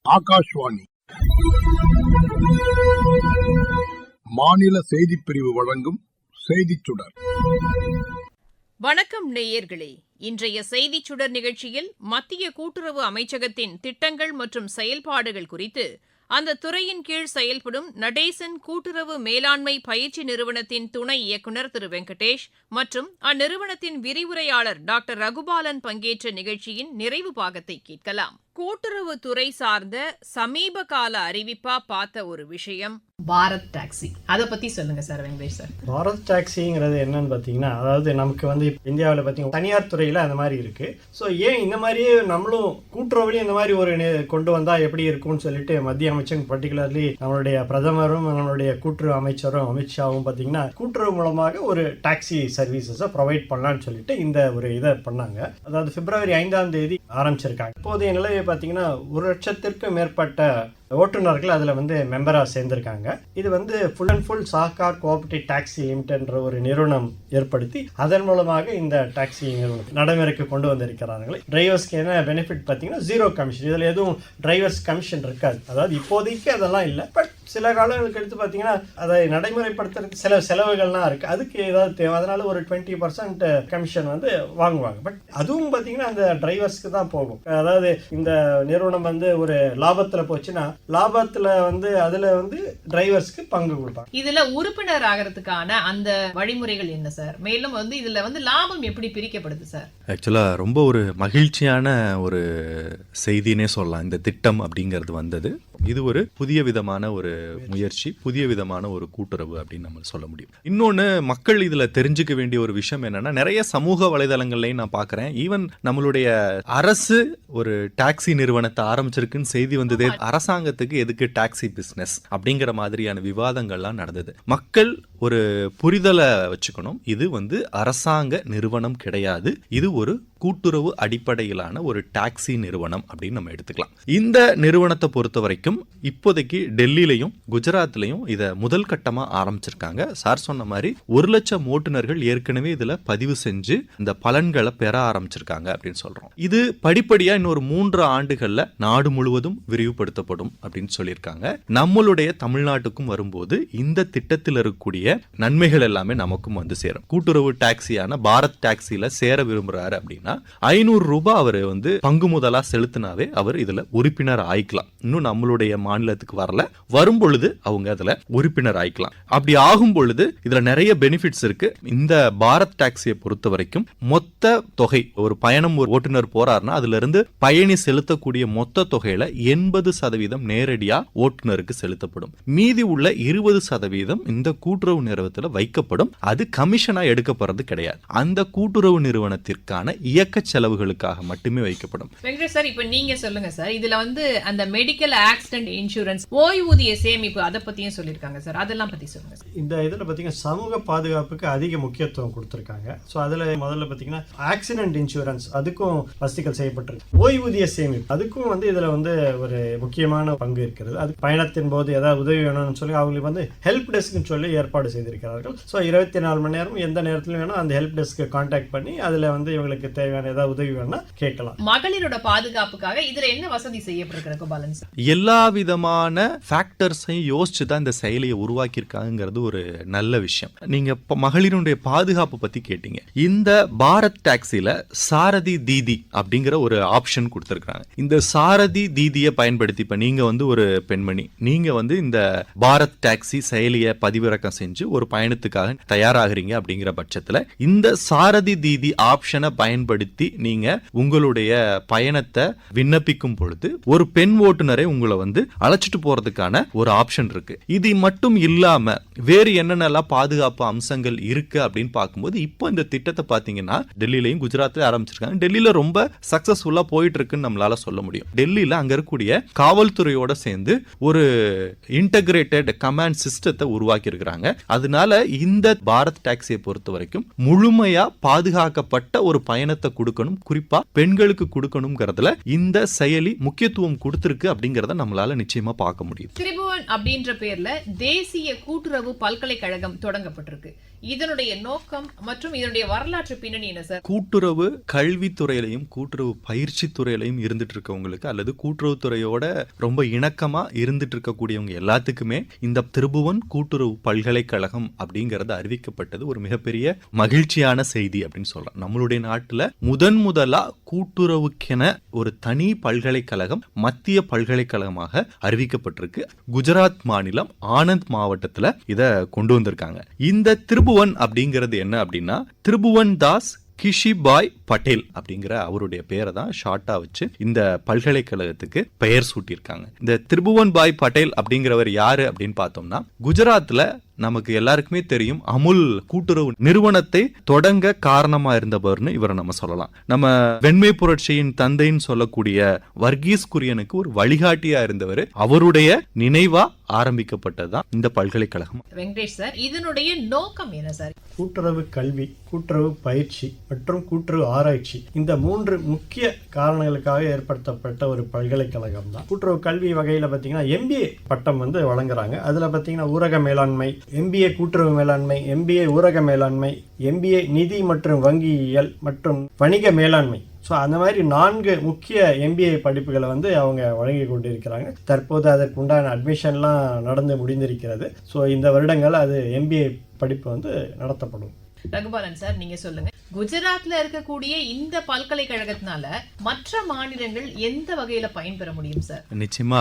ஆகாஷ்வாணி மாநில செய்திப் பிரிவு வழங்கும் செய்திச் சுடர். வணக்கம் நேயர்களே. இன்றைய செய்திச் சுடர் நிகழ்ச்சியில் மத்திய கூட்டுறவு அமைச்சகத்தின் திட்டங்கள் மற்றும் செயல்பாடுகள் குறித்து அந்த துறையின் கீழ் செயல்படும் நடேசன் கூட்டுறவு மேலாண்மை பயிற்சி நிறுவனத்தின் துணை இயக்குநர் திரு வெங்கடேஷ் மற்றும் அந்நிறுவனத்தின் விரிவுரையாளர் டாக்டர் ரகுபாலன் பங்கேற்ற நிகழ்ச்சியின் நிறைவு பாகத்தை கேட்கலாம். கூட்டுறவுத்துறை சார்ந்த சமீப கால அறிவிப்பா பார்த்த ஒரு விஷயம் பாரத் டாக்ஸி. அதை பத்தி சொல்லுங்க சார் வெங்கடேஷ் சார். பாரத் டாக்ஸிங்கிறது என்னன்னு பார்த்தீங்கன்னா, அதாவது நமக்கு வந்து இந்தியாவில் பார்த்தீங்கன்னா தனியார் துறையில் அந்த மாதிரி இருக்கு. ஸோ ஏன் இந்த மாதிரியே நம்மளும் கூட்டுறவுலையும் இந்த மாதிரி ஒரு கொண்டு வந்தா எப்படி இருக்கும்னு சொல்லிட்டு மத்திய அமைச்சர், பர்டிகுலர்லி நம்மளுடைய பிரதமரும் நம்மளுடைய கூட்டுறவு அமைச்சரும் அமித்ஷாவும் பார்த்தீங்கன்னா கூட்டுறவு மூலமாக ஒரு டாக்ஸி சர்வீசஸை ப்ரொவைட் பண்ணலான்னு சொல்லிட்டு இந்த ஒரு இதை பண்ணாங்க. அதாவது பிப்ரவரி 5ஆம் தேதி ஆரம்பிச்சிருக்காங்க. இப்போதைய நிலையை பார்த்தீங்கன்னா 1,00,000க்கும் மேற்பட்ட ஓட்டுநர்கள் அதில் வந்து மெம்பராக சேர்ந்திருக்காங்க. இது வந்து full and full Sahakar cooperative taxi லிமிடெட்ன்ற ஒரு நிறுவனம் ஏற்படுத்தி அதன் மூலமாக இந்த டாக்ஸி நிறுவனம் நடைமுறைக்கு கொண்டு வந்திருக்கிறார்கள். டிரைவர்ஸ்க்கு என்ன பெனிஃபிட் பார்த்தீங்கன்னா 0 கமிஷன். இதில் எதுவும் டிரைவர்ஸ் கமிஷன் இருக்காது. அதாவது இப்போதைக்கு அதெல்லாம் இல்லை. பட் சில காலங்களுக்கு எடுத்து பார்த்தீங்கன்னா அதை நடைமுறைப்படுத்துறதுக்கு சில செலவுகள்லாம் இருக்குது. அதுக்கு ஏதாவது தேவை, அதனால ஒரு 20% கமிஷன் வந்து வாங்குவாங்க. பட் அதுவும் பார்த்தீங்கன்னா அந்த டிரைவர்ஸ்க்கு தான் போகும். அதாவது இந்த நிறுவனம் வந்து ஒரு லாபத்தில் போச்சுன்னா லாபத்தில் வந்து அதில் வந்து டிரைவர்ஸ்க்கு பங்கு கொடுப்பாங்க. இதில் உறுப்பினர் ஆகிறதுக்கான அந்த வழிமுறைகள் என்ன சார்? மேலும் வந்து இதில் வந்து லாபம் எப்படி பிரிக்கப்படுது சார்? ஆக்சுவலாக ரொம்ப ஒரு மகிழ்ச்சியான ஒரு செய்தினே சொல்லலாம். இந்த திட்டம் அப்படிங்கிறது வந்தது. இது ஒரு புதிய விதமான ஒரு முயற்சி, புதிய விதமான ஒரு கூட்டுறவு அப்படின்னு நம்ம சொல்ல முடியும். இன்னொன்று, மக்கள் இதில் தெரிஞ்சுக்க வேண்டிய ஒரு விஷயம் என்னன்னா, நிறைய சமூக வலைதளங்கள்லையும் நான் பார்க்குறேன், ஈவன் நம்மளுடைய அரசு ஒரு டாக்ஸி நிறுவனத்தை ஆரம்பிச்சிருக்குன்னு செய்தி வந்ததே, அரசாங்கத்துக்கு எதுக்கு டாக்ஸி பிஸ்னஸ் அப்படிங்கிற மாதிரியான விவாதங்கள்லாம் நடந்தது. மக்கள் ஒரு புரிதலை வச்சுக்கணும். இது வந்து அரசாங்க நிறுவனம் கிடையாது. இது ஒரு கூட்டுறவு அடிப்படையிலான ஒரு டாக்ஸி நிறுவனம் அப்படின்னு நம்ம எடுத்துக்கலாம். இந்த நிறுவனத்தை பொறுத்த வரைக்கும் இப்போதைக்கு டெல்லியிலையும் குஜராத்லையும் இதை முதல் கட்டமா ஆரம்பிச்சிருக்காங்க. சார் சொன்ன மாதிரி 1,00,000 ஓட்டுநர்கள் ஏற்கனவே இதுல பதிவு செஞ்சு இந்த பலன்களை பெற ஆரம்பிச்சிருக்காங்க அப்படின்னு சொல்றோம். இது படிப்படியா இன்னொரு 3 ஆண்டுகள்ல நாடு முழுவதும் விரிவுபடுத்தப்படும் அப்படின்னு சொல்லியிருக்காங்க. நம்மளுடைய தமிழ்நாட்டுக்கும் வரும்போது இந்த திட்டத்தில் இருக்கக்கூடிய நன்மைகள் எல்லாமே நமக்கும் வந்து சேரும். கூட்டுறவு டாக்ஸியான பாரத் டாக்ஸில சேர விரும்புறாரு அப்படின்னா 500 ரூபாய் அவர் வந்து பங்கு முதலா செலுத்தினாவே அவர் இதுல உறுப்பினர் ஆயிக்கலாம். இன்னும் நம்மளுடைய மாநிலத்துக்கு வரல, வரும் பொழுது அவங்க அதுல உறுப்பினர் ஆயிக்கலாம். அப்படி ஆகும் பொழுது இதுல நிறைய பெனிஃபிட்ஸ் இருக்கு. இந்த பாரத் டாக்ஸியை பொறுத்த வரைக்கும் மொத்த தொகை, ஒரு பயணம் ஒரு ஓட்டுநர் போறாருன்னா அதுல இருந்து பயணி செலுத்தக்கூடிய மொத்த தொகையில 80% நேரடியா ஓட்டுநருக்கு செலுத்தப்படும். மீதி உள்ள 20% இந்த கூட்டுறவு நிறுவனத்தில் வைக்கப்படும். அது கமிஷனா எடுக்கப்படுறது கிடையாது. அந்த கூட்டுறவு நிறுவனத்திற்கான இயக்க செலவுகளுக்காக மட்டுமே வைக்கப்படும். வெங்கடேஷ் சார், இப்ப நீங்க சொல்லுங்க சார், இதுல வந்து அந்த மெடிக்கல் ஆக்சிடென்ட் இன்சூரன்ஸ், ஓய்வூதிய சேமிப்பு, அதை பத்தியும் சொல்லியிருக்காங்க சார். அதெல்லாம் பத்தி சொல்லுங்க சார். இந்த இதுல பாத்தீங்கன்னா சமூக பாதுகாப்புக்கு அதிக முக்கியத்துவம் கொடுத்திருக்காங்க. ஸோ அதுல முதல்ல பாத்தீங்கன்னா ஆக்சிடென்ட் இன்சூரன்ஸ் அதுக்கும் வசதிகள் செய்யப்பட்டிருக்கு. ஓய்வூதிய சேமிப்பு அதுக்கும் வந்து இதுல வந்து ஒரு முக்கியமான பங்கு இருக்கிறது. அது பயணத்தின் போது ஏதாவது உதவி வேணும்னு சொல்லி அவங்களுக்கு வந்து ஹெல்ப் டெஸ்க்னு சொல்லி ஏற்பாடு செய்திருக்கிறார்கள். ஸோ 24 மணி நேரம் எந்த நேரத்திலும் வேணும் அந்த ஹெல்ப் டெஸ்க்கு கான்டாக்ட் பண்ணி அதுல வந்து இவங்களுக்கு தேவையான ஏதாவது உதவி வேணும்னா கேட்கலாம். மகளிரோட பாதுகாப்புக்காக இதுல என்ன வசதி செய்யப்பட்டிருக்கிறது பாலன்ஸ்? எல்லா விதமான ஃபேக்டர்ஸையும் யோசிச்சு தான் இந்த செயலியை உருவாக்கியிருக்காங்கிறது ஒரு நல்ல விஷயம். நீங்க மகளிருடைய பாதுகாப்பு பத்தி கேட்டீங்க. இந்த பாரத் டாக்ஸில சாரதி தீதி அப்படிங்கிற ஒரு ஆப்ஷன் கொடுத்திருக்காங்க. இந்த சாரதி தீதியை பயன்படுத்தி இப்ப நீங்க வந்து ஒரு பெண்மணி, நீங்க வந்து இந்த பாரத் டாக்ஸி செயலியை பதிவிறக்கம் செஞ்சு ஒரு பயணத்துக்காக தயாராகிறீங்க அப்படிங்கிற பட்சத்துல இந்த சாரதி தீதி ஆப்ஷனை பயன்படுத்தி நீங்க உங்களுடைய பயணத்தை விண்ணப்பிக்கும் பொழுது ஒரு பெண் ஓட்டுநரை உங்களை வந்து அழைச்சிட்டு போறதுக்கான ஒரு ஆப்ஷன் இருக்கு. இது மட்டும் இல்லாம வேறு என்னென்னலாம் பாதுகாப்பு அம்சங்கள் இருக்கு அப்படின்னு பார்க்கும்போது இப்போ இந்த திட்டத்தை பாத்தீங்கன்னா டெல்லியிலையும் குஜராத்லயும் ஆரம்பிச்சிருக்காங்க. டெல்லியில ரொம்ப சக்சஸ்ஃபுல்லா போயிட்டு இருக்குன்னு நம்மளால சொல்ல முடியும். டெல்லியில அங்க இருக்கக்கூடிய காவல்துறையோட சேர்ந்து ஒரு இன்டகிரேட்டட் கமாண்ட் சிஸ்டத்தை உருவாக்கி இருக்கிறாங்க. அதனால இந்த பாரத் டாக்ஸியை பொறுத்த வரைக்கும் முழுமையா பாதுகாக்கப்பட்ட ஒரு பயணத்தை கொடுக்கணும், குறிப்பா பெண்களுக்கு கொடுக்கணும்ங்கிறதுல இந்த செயலி முக்கியத்துவம் கொடுத்திருக்கு அப்படிங்கறத நம்மளால நிச்சயமா பார்க்க முடியும். திரிபுவன் திரிபுவன் அப்படின்ற பேர்ல தேசிய கூட்டுறவு பல்கலைக்கழகம் தொடங்கப்பட்டிருக்கு. இதனுடைய நோக்கம் மற்றும் இதனுடைய வரலாற்று பின்னணி என்ன சார்? கூட்டுறவு கல்வித்துறையிலையும் கூட்டுறவு பயிற்சி துறையிலையும் இருந்துட்டு இருக்கவங்களுக்கு அல்லது கூட்டுறவுத்துறையோட ரொம்ப இணக்கமா இருந்துட்டு இருக்கக்கூடியவங்க எல்லாத்துக்குமே இந்த திரிபுவன் கூட்டுறவு பல்கலைக்கழகம் அப்படிங்கறது அறிவிக்கப்பட்டது ஒரு மிகப்பெரிய மகிழ்ச்சியான செய்தி அப்படின்னு சொல்றோம். நம்மளுடைய நாட்டுல முதலா கூட்டுறவுக்கென ஒரு தனி பல்கலைக்கழகம் மத்திய பல்கலைக்கழகமாக அறிவிக்கப்பட்டிருக்கு. குஜராத் மாநிலம் ஆனந்த் மாவட்டத்துல இத கொண்டு வந்திருக்காங்க. இந்த திரிபுவன் அப்படிங்கிறது என்ன அப்படின்னா, திரிபுவன் தாஸ் கிஷிபாய் பட்டேல் அப்படிங்கிற அவருடைய பேரை தான் ஷார்ட்டா வச்சு இந்த பல்கலைக்கழகத்துக்கு பெயர் சூட்டியிருக்காங்க. இந்த திரிபுவன் பாய் பட்டேல் அப்படிங்கிறவர் யாரு அப்படின்னு பார்த்தோம்னா, குஜராத்ல நமக்கு எல்லாருக்குமே தெரியும் அமுல் கூட்டுறவு நிறுவனத்தை தொடங்க காரணமா இருந்தவர்னு இவரை நம்ம சொல்லலாம். நம்ம வெண்மை புரட்சியின் தந்தைன்னு சொல்லக்கூடிய வர்கீஸ் குரியனுக்கு ஒரு வழிகாட்டியா இருந்தவர். அவருடைய நினைவா ஆரம்பிக்கப்பட்டதுதான் இந்த பல்கலைக்கழகம். வெங்கடேஷ் சார், இதனுடைய நோக்கம் என்ன சார்? கூட்டுறவு கல்வி, கூட்டுறவு பயிற்சி மற்றும் கூட்டுறவு ஆராய்ச்சி, இந்த 3 முக்கிய காரணங்களுக்காக ஏற்படுத்தப்பட்ட ஒரு பல்கலைக்கழகம் தான். கூட்டுறவு கல்வி வகையில பார்த்தீங்கன்னா MBA பட்டம் வழங்குறாங்க. அதுல பார்த்தீங்கன்னா ஊரக மேலாண்மை, MBA கூட்டுறவு மேலாண்மை, MBA ஊரக மேலாண்மை, MBA நிதி மற்றும் வங்கியியல் மற்றும் வணிக மேலாண்மை. ஸோ அந்த மாதிரி 4 முக்கிய MBA படிப்புகளை அவங்க வழங்கி கொண்டிருக்கிறாங்க. தற்போது அதற்கு உண்டான அட்மிஷன்லாம் நடந்து முடிந்திருக்கிறது. ஸோ இந்த வருடங்கள் அது MBA படிப்பு நடத்தப்படும். ரகுபாலன் சார், நீங்க சொல்லுங்க, குஜராத்ல இருக்கக்கூடிய இந்த பல்கலைக்கழகத்தினால மற்ற மாநிலங்கள் எந்த வகையில பயன்பெற முடியும் சார்? நிச்சயமா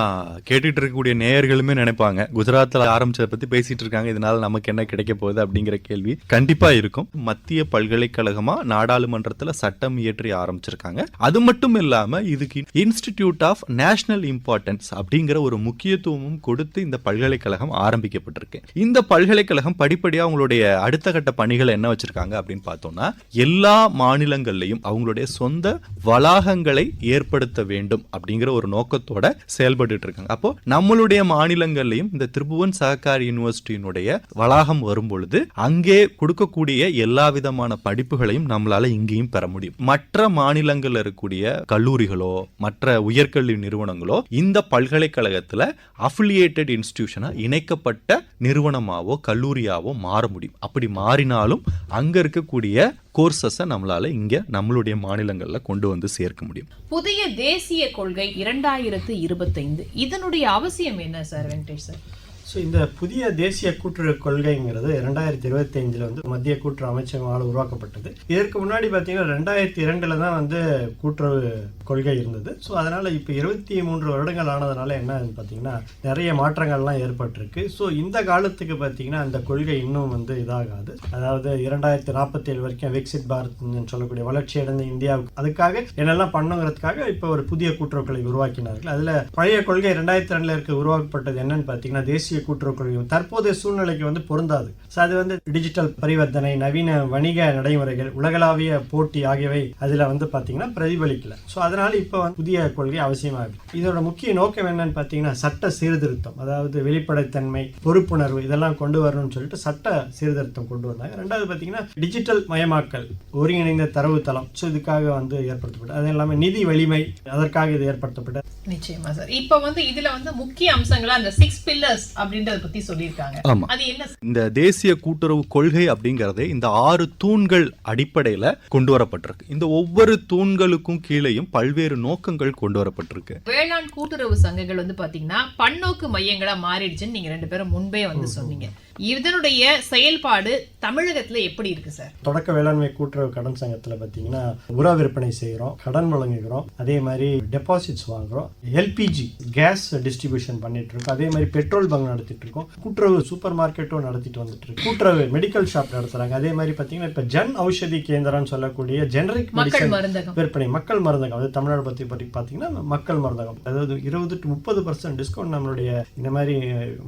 கேட்டுட்டு இருக்கக்கூடிய நேயர்களுமே நினைப்பாங்க, குஜராத்ல ஆரம்பிச்சதை பத்தி பேசிட்டு இருக்காங்க, இதனால நமக்கு என்ன கிடைக்க போகுது அப்படிங்கிற கேள்வி கண்டிப்பா இருக்கும். மத்திய பல்கலைக்கழகமா நாடாளுமன்றத்துல சட்டம் இயற்றி ஆரம்பிச்சிருக்காங்க. அது மட்டும் இல்லாம இதுக்கு இன்ஸ்டிடியூட் ஆஃப் நேஷனல் இம்பார்ட்டன்ஸ் அப்படிங்கிற ஒரு முக்கியத்துவமும் கொடுத்து இந்த பல்கலைக்கழகம் ஆரம்பிக்கப்பட்டிருக்கு. இந்த பல்கலைக்கழகம் படிப்படியா அவங்களுடைய அடுத்த கட்ட பணிகளை என்ன வச்சிருக்காங்க அப்படின்னு பார்த்தோம்னா, எல்லா மாநிலங்கள்லையும் அவங்களுடைய சொந்த வளாகங்களை ஏற்படுத்த வேண்டும் அப்படிங்கிற ஒரு நோக்கத்தோட செயல்பட்டு இருக்காங்க. அப்போ நம்மளுடைய மாநிலங்கள்லையும் இந்த திரிபுவன் சககாரி யூனிவர்சிட்டியினுடைய வளாகம் வரும் பொழுது அங்கே கொடுக்கக்கூடிய எல்லா விதமான படிப்புகளையும் நம்மளால இங்கேயும் பெற முடியும். மற்ற மாநிலங்கள்ல இருக்கக்கூடிய கல்லூரிகளோ மற்ற உயர்கல்வி நிறுவனங்களோ இந்த பல்கலைக்கழகத்துல அஃபிலியேட்டட் இன்ஸ்டிடியூஷனா இணைக்கப்பட்ட நிறுவனமாவோ கல்லூரியாவோ மாற முடியும். அப்படி மாறினாலும் அங்க இருக்கக்கூடிய கோர்சஸை நம்மளால இங்க நம்மளுடைய மாநிலங்கள்ல கொண்டு வந்து சேர்க்க முடியும். புதிய தேசிய கொள்கை 2025 இதனுடைய அவசியம் என்ன சார் வெங்கடேஷ் சார்? ஸோ இந்த புதிய தேசிய கூட்டுறவு கொள்கைங்கிறது 2025 மத்திய கூட்டுறவு அமைச்சகமால் உருவாக்கப்பட்டது. இதற்கு முன்னாடி பார்த்தீங்கன்னா 2002 தான் கூட்டுறவு கொள்கை இருந்தது. ஸோ அதனால இப்போ 23 வருடங்கள் ஆனதுனால என்ன பார்த்தீங்கன்னா நிறைய மாற்றங்கள்லாம் ஏற்பட்டிருக்கு. ஸோ இந்த காலத்துக்கு பார்த்தீங்கன்னா அந்த கொள்கை இன்னும் இதாகாது. அதாவது 2047 வரைக்கும் விக்சித் பாரத் சொல்லக்கூடிய வளர்ச்சி அடைந்த இந்தியாவுக்கு அதுக்காக என்னெல்லாம் பண்ணுங்கிறதுக்காக இப்போ ஒரு புதிய கூட்டுறவு கொள்கை உருவாக்கினார்கள். அதில் பழைய கொள்கை 2002 இருக்க உருவாக்கப்பட்டது என்னன்னு பார்த்தீங்கன்னா தேசிய கூட்டுறவு கொள்கை தற்போதைய சூழ்நிலைக்கு பொருந்தாது. அது டிஜிட்டல் பரிவர்த்தனை, நவீன வணிக நடைமுறைகள், உலகளாவிய போட்டி ஆகியவை அதுல பாத்தீங்கன்னா பிரதிபலிக்கல. சோ அதனால இப்ப புதிய கொள்கை அவசியமாகுது. இதோட முக்கிய நோக்கம் என்னன்னு பாத்தீங்கன்னா சட்ட சீர்திருத்தம், அதாவது வெளிப்படைத்தன்மை, பொறுப்புணர்வு இதெல்லாம் கொண்டு வரணும்னு சொல்லிட்டு சட்ட சீர்திருத்தம் கொண்டு வந்தாங்க. ரெண்டாவது பாத்தீங்கன்னா டிஜிட்டல் மயமாக்கல், ஒருங்கிணைந்த தரவு தளம், இதுக்காக ஏற்படுத்தப்பட்டது. அது எல்லாமே நிதி வலிமை, அதற்காக இது ஏற்படுத்தப்பட்டது. நிச்சயமா சார். இப்ப இதுல முக்கிய அம்சங்களா அந்த 6 pillars அப்படின்றத பத்தி சொல்லியிருக்காங்க. அது என்ன? இந்த தேசிய கூட்டுறவு கொள்கை அப்படிங்கறதே இந்த 6 தூண்கள் அடிப்படையில கொண்டு வரப்பட்டிருக்கு. இந்த ஒவ்வொரு தூண்களுக்கும் கீழேயும் பல்வேறு நோக்கங்கள் கொண்டு வரப்பட்டிருக்கு. வேளாண் கூட்டுறவு சங்கங்கள் பாத்தீங்கன்னா பன்னோக்கு மையங்களா மாறிடுச்சுன்னு நீங்க 2 பேரும் முன்பே சொன்னீங்க. இதனுடைய செயல்பாடு தமிழகத்துல எப்படி இருக்கு சார்? தொடக்க வேளாண்மை கூட்டுறவு கடன் சங்கத்துல பாத்தீங்கன்னா உர விற்பனை செய்யறோம், கடன் வழங்குகிறோம், அதே மாதிரி டெபாசிட்ஸ் வாங்குறோம், LPG கேஸ் டிஸ்ட்ரிபியூஷன் பண்ணிட்டு இருக்கோம், அதே மாதிரி பெட்ரோல் பங்க் நடத்திட்டு இருக்கோம், கூட்டுறவு சூப்பர் மார்க்கெட்டும் நடத்திட்டு வந்துட்டு இருக்கு, கூட்டுறவு மெடிக்கல் ஷாப் நடத்துறாங்க. அதே மாதிரி பாத்தீங்கன்னா இப்ப ஜன் ஔஷதி கேந்திரம் சொல்லக்கூடிய ஜெனரிக் மெடிசன் விற்பனை, மக்கள் மருந்தகம், அது தமிழ்நாடு பத்தி பாத்தீங்கன்னா மக்கள் மருந்தகம், அதாவது 20 to 30% டிஸ்கவுண்ட் நம்மளுடைய இந்த மாதிரி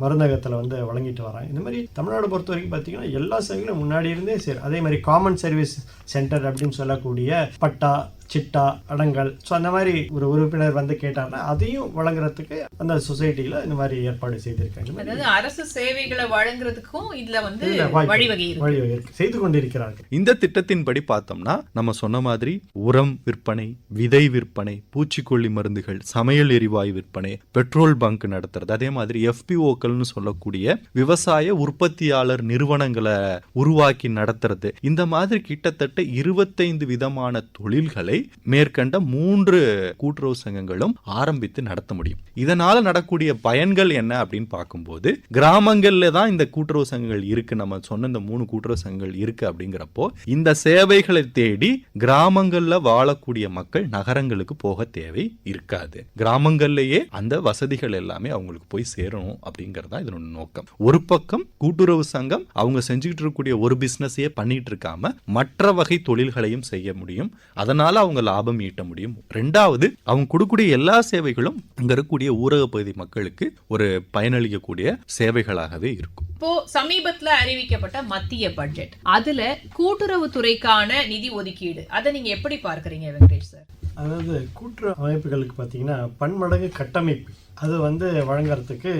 மருந்தகத்துல வழங்கிட்டு வராங்க. இந்த மாதிரி தமிழ்நாடு பொறுத்த வரைக்கும் பாத்தீங்கன்னா எல்லா சேவைகளும் முன்னாடி இருந்தே சரி. அதே மாதிரி காமன் சர்வீஸ் சென்டர் அப்படின்னு சொல்லக்கூடிய பட்டா, சிட்டா, அடங்கல், ஸோ அந்த மாதிரி ஒரு உறுப்பினர் வந்து கேட்டார்னா அதையும் வழங்குறதுக்கு அந்த சொசைட்டியில் இந்த மாதிரி ஏற்பாடு செய்திருக்காங்க. அதாவது அரசு சேவைகளை வழங்குறதுக்கும் இதுல வந்து வாய்ப்பு வழிவகை இருக்கு, செய்து கொண்டிருக்கிறார்கள். இந்த திட்டத்தின்படி பார்த்தோம்னா நம்ம சொன்ன மாதிரி உரம் விற்பனை, விதை விற்பனை, பூச்சிக்கொல்லி மருந்துகள், சமையல் எரிவாயு விற்பனை, பெட்ரோல் பங்க் நடத்துறது, அதே மாதிரி FPOக்கள்னு சொல்லக்கூடிய விவசாய உற்பத்தியாளர் நிறுவனங்களை உருவாக்கி நடத்துறது, இந்த மாதிரி கிட்டத்தட்ட 25 விதமான தொழில்களை மேற்கண்ட 3 கூட்டுறவு சங்கங்களும் ஆரம்பித்து நடத்த முடியும். இதனால நடக்கூடிய பயன்கள் என்ன அப்படின்னு பார்க்கும்போது, கிராமங்கள்ல தான் இந்த கூட்டுறவு சங்கங்கள் இருக்கு, நம்ம சொன்ன இந்த 3 கூட்டுறவு சங்கங்கள் இருக்கு. அப்படிங்கிறப்போ இந்த சேவைகளை தேடி கிராமங்கள்ல வாழக்கூடிய மக்கள் நகரங்களுக்கு போக தேவை இருக்காது. கிராமங்கள்லயே அந்த வசதிகள் எல்லாமே அவங்களுக்கு போய் சேரணும் அப்படிங்கறதா இதனோட நோக்கம். ஒரு பக்கம் கூட்டுறவு சங்கம் அவங்க செஞ்சுக்கிட்டு இருக்கக்கூடிய ஒரு பிசினஸையே பண்ணிட்டு இருக்காம மற்ற வகை தொழில்களையும் செய்ய முடியும், அதனால அவங்க லாபம் ஈட்ட முடியும். ரெண்டாவது, அவங்க கொடுக்கக்கூடிய எல்லா சேவைகளும் அங்க இருக்கக்கூடிய ஊரக பகுதி மக்களுக்கு ஒரு பயனளிக்கக்கூடிய சேவைகளாகவே இருக்கும். இப்போ சமீபத்துல அறிவிக்கப்பட்ட மத்திய பட்ஜெட், அதுல கூட்டுறவு துறைக்கான நிதி ஒதுக்கீடு, அதை நீங்க எப்படி பார்க்கறீங்க வெங்கடேஷ் சார்? அதாவது கூட்டுறவு அமைப்புகளுக்கு பார்த்தீங்கன்னா பன்மடங்கு கட்டமைப்பு அது வந்து வழங்குறதுக்கு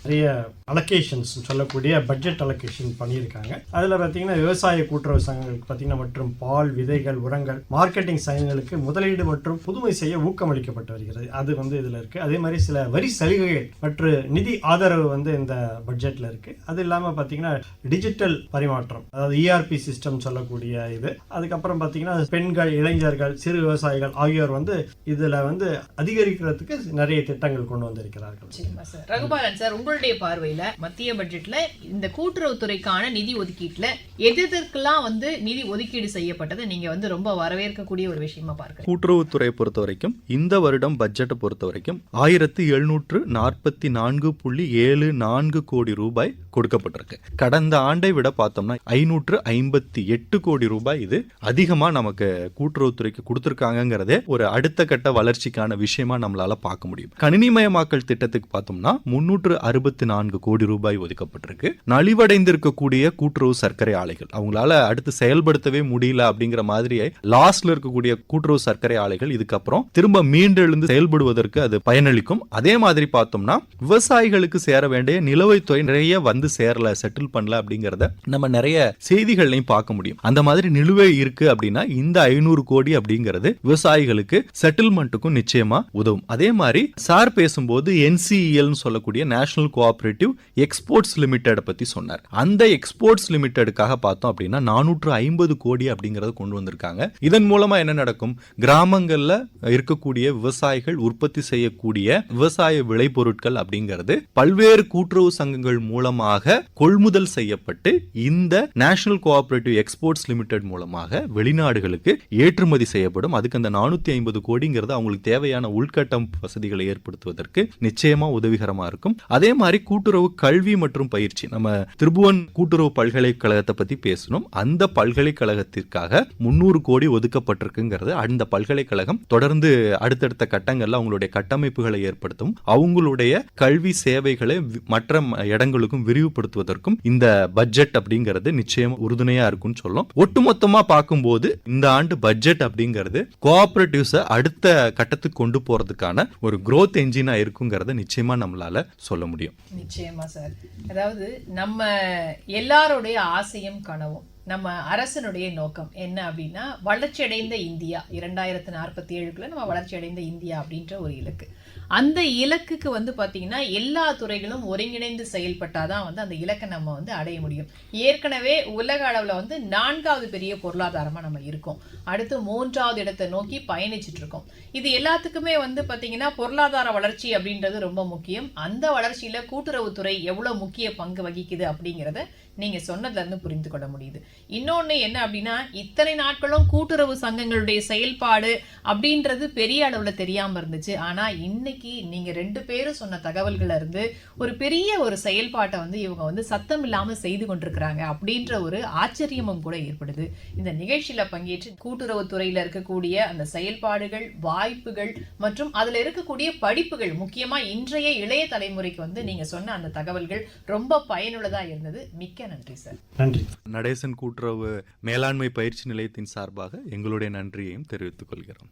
நிறைய அலோகேஷன்ஸ் சொல்லக்கூடிய பட்ஜெட் அலோகேஷன் பண்ணியிருக்காங்க. அதில் பார்த்தீங்கன்னா விவசாய கூட்டுறவு சங்கங்களுக்கு பார்த்தீங்கன்னா மற்றும் பால், விதைகள், உரங்கள், மார்க்கெட்டிங் சங்கங்களுக்கு முதலீடு மற்றும் புதுமை செய்ய ஊக்கமளிக்கப்பட்டு வருகிறது. அது வந்து இதில் இருக்குது. அதே மாதிரி சில வரி சலுகைகள் மற்றும் நிதி ஆதரவு வந்து இந்த பட்ஜெட்டில் இருக்குது. அது இல்லாமல் பார்த்தீங்கன்னா டிஜிட்டல் பரிமாற்றம், அதாவது ERP சிஸ்டம் சொல்லக்கூடிய இது. அதுக்கப்புறம் பார்த்தீங்கன்னா பெண்கள், இளைஞர்கள், சிறு விவசாயிகள் ஆகியோர் வந்து இதில் வந்து அதிகரிக்கிறதுக்கு நிறைய திட்டங்கள் கொண்டு வந்திருக்கிறார்கள். ரகுபாலன் சார், உங்களுடைய பார்வையில மத்திய பட்ஜெட்ல இந்த கூட்டுறவு துறைக்கான நிதி ஒதுக்கீட்டுல எதற்கெல்லாம் வந்து நிதி ஒதுக்கீடு செய்யப்பட்டது நீங்க வந்து ரொம்ப வரவேற்கக்கூடிய ஒரு விஷயமா பார்க்க? கூட்டுறவுத்துறையை பொறுத்த வரைக்கும் இந்த வருடம் பட்ஜெட்டை பொறுத்த வரைக்கும் 1744.74 கோடி ரூபாய் கொடுக்கப்பட்டிருக்கு. கடந்த ஆண்டை விட பார்த்தோம்னா 558 கோடி ரூபாய் இது அதிகமா நமக்கு கூட்டுறவுத்துறைக்கு கொடுத்திருக்காங்கிறதே ஒரு அடுத்த கட்ட வளர்ச்சிக்கான விஷயமா நம்மளால பார்க்க முடியும். கணினிமயமாக்கல் திட்டத்துக்கு பார்த்தோம்னா 364 கோடி ரூபாய் ஒதுக்கப்பட்டிருக்கு. நலிவடைந்திருக்கக்கூடிய கூட்டுறவு சர்க்கரை ஆலைகள், அவங்களால அடுத்து செயல்படுத்தவே முடியல அப்படிங்கிற மாதிரி லாஸ்ட்ல இருக்கக்கூடிய கூட்டுறவு சர்க்கரை ஆலைகள் இதுக்கப்புறம் திரும்ப மீண்டெழுந்து செயல்படுவதற்கு அது பயனளிக்கும். அதே மாதிரி பார்த்தோம்னா விவசாயிகளுக்கு சேர வேண்டிய நிலுவைத் தொகை நிறைய வந்து சேரல, செட்டில் பண்ணல அப்படிங்கறத நம்ம நிறைய செய்திகள்லையும் பார்க்க முடியும். அந்த மாதிரி நிலுவை இருக்கு அப்படின்னா இந்த 500 கோடி அப்படிங்கிறது விவசாயிகளுக்கு செட்டில்மெண்ட்டுக்கும் நிச்சயமா உதவும். அதே மாதிரி சார் பேசும்போது NCEL சொல்லக்கூடிய நேஷனல் கோஆபரேட்டிவ் எக்ஸ்போர்ட்ஸ் லிமிடெட் பத்தி சொன்னார். அந்த எக்ஸ்போர்ட்ஸ் லிமிடெடுக்காக பார்த்தோம் அப்படின்னா 450 கோடி அப்படிங்கறத கொண்டு வந்திருக்காங்க. இதன் மூலமா என்ன நடக்கும்? கிராமங்கள்ல இருக்கக்கூடிய விவசாயிகள் உற்பத்தி செய்யக்கூடிய விவசாய விளைபொருட்கள் அப்படிங்கிறது பல்வேறு கூட்டுறவு சங்கங்கள் மூலமாக கொள்முதல் செய்யப்பட்டு இந்த நேஷனல் கோஆபரேட்டிவ் எக்ஸ்போர்ட்ஸ் லிமிடெட் மூலமாக வெளிநாடுகளுக்கு ஏற்றுமதி செய்யப்படும். அதுக்கு அந்த 450 கோடிங்கிறது அவங்களுக்கு தேவையான உள்கட்டமைப்பு வசதிகளை ஏற்படுத்துவதற்கு நிச்சயமா உதவிகரமா இருக்கும். அதே மாதிரி கூட்டுறவு கல்வி மற்றும் பயிற்சி, நம்ம திருபுவன் கூட்டுறவு பல்கலைக்கழகத்தை பத்தி பேசணும். அந்த பல்கலைக்கழகத்திற்காக 300 கோடி ஒதுக்கப்பட்டிருக்குங்கிறது அந்த பல்கலைக்கழகம் தொடர்ந்து அடுத்தடுத்த கட்டங்கள்ல அவங்களுடைய கட்டமைப்புகளை ஏற்படுத்தும், அவங்களுடைய கல்வி சேவைகளை மற்ற இடங்களுக்கும் விரிவுபடுத்துவதற்கும் இந்த பட்ஜெட் அப்படிங்கிறது நிச்சயம் உறுதுணையா இருக்கும்னு சொல்லும். ஒட்டுமொத்தமா பார்க்கும்போது இந்த ஆண்டு பட்ஜெட் அப்படிங்கிறது கோஆபரேட்டிவ்ஸ் அடுத்த கட்டத்துக்கு கொண்டு போறதுக்கான ஒரு growth என்ஜினா இருக்குங்கிறத நிச்சயமா நம்மளால சொல்ல முடியும். நிச்சயமா சார். அதாவது நம்ம எல்லாருடைய ஆசையும் கனவும், நம்ம அரசனுடைய நோக்கம் என்ன அப்படின்னா வளர்ச்சியடைந்த இந்தியா 2047க்குள்ள நம்ம வளர்ச்சியடைந்த இந்தியா அப்படின்ற ஒரு இலக்கு. அந்த இலக்குக்கு வந்து பார்த்தீங்கன்னா எல்லா துறைகளும் ஒருங்கிணைந்து செயல்பட்டாதான் வந்து அந்த இலக்கை நம்ம வந்து அடைய முடியும். ஏற்கனவே உலக அளவில் வந்து 4வது பெரிய பொருளாதாரமாக நம்ம இருக்கோம். அடுத்து 3வது இடத்தை நோக்கி பயணிச்சுட்டு இருக்கோம். இது எல்லாத்துக்குமே வந்து பார்த்தீங்கன்னா பொருளாதார வளர்ச்சி அப்படின்றது ரொம்ப முக்கியம். அந்த வளர்ச்சியில் கூட்டுறவுத்துறை எவ்வளோ முக்கிய பங்கு வகிக்குது அப்படிங்கிறத நீங்கள் சொன்னதுலேருந்து புரிந்து கொள்ள முடியுது. இன்னொன்று என்ன அப்படின்னா, இத்தனை நாட்களும் கூட்டுறவு சங்கங்களுடைய செயல்பாடு அப்படின்றது பெரிய அளவில் தெரியாமல் இருந்துச்சு. ஆனால் இன்னைக்கு நீங்கள் 2 பேரும் சொன்ன தகவல்கள் இருந்து ஒரு பெரிய ஒரு செயல்பாட்டை வந்து இவங்க வந்து சத்தம் இல்லாமல் செய்து கொண்டிருக்கிறாங்க அப்படின்ற ஒரு ஆச்சரியமும் கூட ஏற்படுது. இந்த நிகழ்ச்சியில் பங்கேற்று கூட்டுறவுத்துறையில் இருக்கக்கூடிய அந்த செயல்பாடுகள், வாய்ப்புகள் மற்றும் அதில் இருக்கக்கூடிய படிப்புகள், முக்கியமாக இன்றைய இளைய தலைமுறைக்கு வந்து நீங்கள் சொன்ன அந்த தகவல்கள் ரொம்ப பயனுள்ளதாக இருந்தது. மிக்க நன்றி சார். நன்றி. நடேசன் கூட்டுறவு மேலாண்மை பயிற்சி நிலையத்தின் சார்பாக எங்களுடைய நன்றியையும் தெரிவித்துக் கொள்கிறோம்.